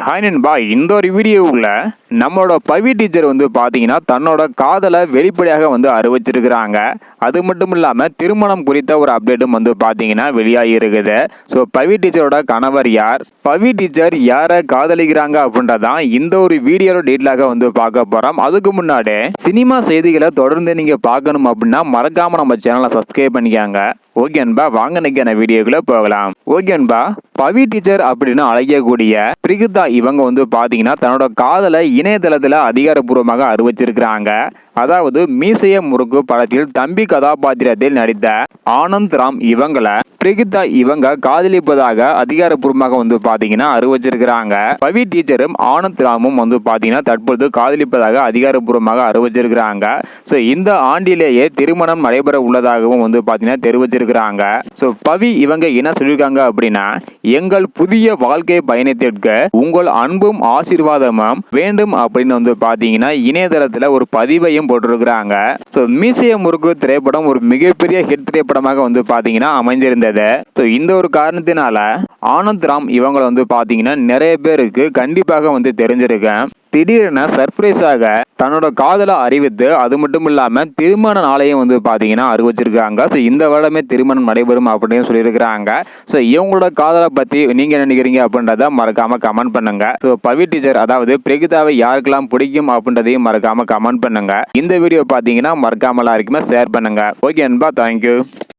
Hi நண்பா, இந்த ஒரு வீடியோவில் நம்மளோட பவி டீச்சர் வந்து பார்த்தீங்கன்னா தன்னோட காதலை வெளிப்படையாக வந்து அறிவிச்சிருக்கிறாங்க. அது மட்டும் இல்லாமல் திருமணம் குறித்த ஒரு அப்டேட்டும் வந்து பார்த்தீங்கன்னா வெளியாகி இருக்குது. ஸோ பவி டீச்சரோட கணவர் யார், பவி டீச்சர் யாரை காதலிக்கிறாங்க அப்படின்றதான் இந்த ஒரு வீடியோவில் டீட்டெயிலாக வந்து பார்க்க போகிறோம். அதுக்கு முன்னாடி சினிமா செய்திகளை தொடர்ந்து நீங்கள் பார்க்கணும் அப்படின்னா மறக்காமல் நம்ம சேனலை சப்ஸ்கிரைப் பண்ணிக்காங்க. ஓகே அன்பா, வாங்க நிற்கிற வீடியோக்குள்ள போகலாம். ஓகே அன்பா, பவி டீச்சர் அப்படின்னு அழைக்கக்கூடிய பிரிகிதா இவங்க வந்து பாத்தீங்கன்னா தன்னோட காதலை இணையதளத்துல அதிகாரப்பூர்வமாக அறிவிச்சிருக்கிறாங்க. அதாவது மீசைய முறுக்கு படத்தில் தம்பி கதாபாத்திரத்தில் நடித்த ஆனந்த் ராம் இவங்களை பிரிகிதா இவங்க காதலிப்பதாக அதிகாரப்பூர்வமாக வந்து பாத்தீங்கன்னா அறிவிச்சிருக்கிறாங்க. பவி டீச்சரும் ஆனந்த் ராமும் வந்து பாத்தீங்கன்னா தற்பொழுது காதலிப்பதாக அதிகாரப்பூர்வமாக அறிவிச்சிருக்கிறாங்க. ஸோ இந்த ஆண்டிலேயே திருமணம் நடைபெற உள்ளதாகவும் வந்து பாத்தீங்கன்னா தெரிவிச்சிருக்கிறாங்க. ஸோ பவி இவங்க என்ன சொல்லியிருக்காங்க அப்படின்னா, எங்கள் புதிய வாழ்க்கை பயணத்திற்கு உங்கள் அன்பும் ஆசீர்வாதமும் வேண்டும் அப்படின்னு வந்து பாத்தீங்கன்னா இணையதளத்துல ஒரு பதிவையும் போட்டிருக்கிறாங்க. ஸோ மீசைய முறுக்கு திரைப்படம் ஒரு மிகப்பெரிய ஹிட் திரைப்படமாக வந்து பாத்தீங்கன்னா அமைந்திருந்தது. ஸோ இந்த ஒரு காரணத்தினால ஆனந்த் ராம் இவங்களை வந்து பாத்தீங்கன்னா நிறைய பேருக்கு கண்டிப்பாக வந்து தெரிஞ்சிருக்கேன். திடீரென சர்ப்ரைஸாக தன்னோட காதலை அறிவித்து அது மட்டும் இல்லாம திருமண நாளையும் வந்து பாத்தீங்கன்னா அறிவிச்சிருக்காங்க. ஸோ இந்த வருடமே திருமணம் நடைபெறும் அப்படின்னு சொல்லியிருக்கிறாங்க. ஸோ இவங்களோட காதலை பத்தி நீங்க என்ன நினைக்கிறீங்க அப்படின்றத மறக்காம கமெண்ட் பண்ணுங்க. ஸோ பவி டீச்சர் அதாவது பிரிகிதாவை யாருக்கெல்லாம் பிடிக்கும் அப்படின்றதையும் மறக்காம கமெண்ட் பண்ணுங்க. இந்த வீடியோ பாத்தீங்கன்னா மறக்காம எல்லாருக்குமே ஷேர் பண்ணுங்க. ஓகே அன்பா, தேங்க்யூ.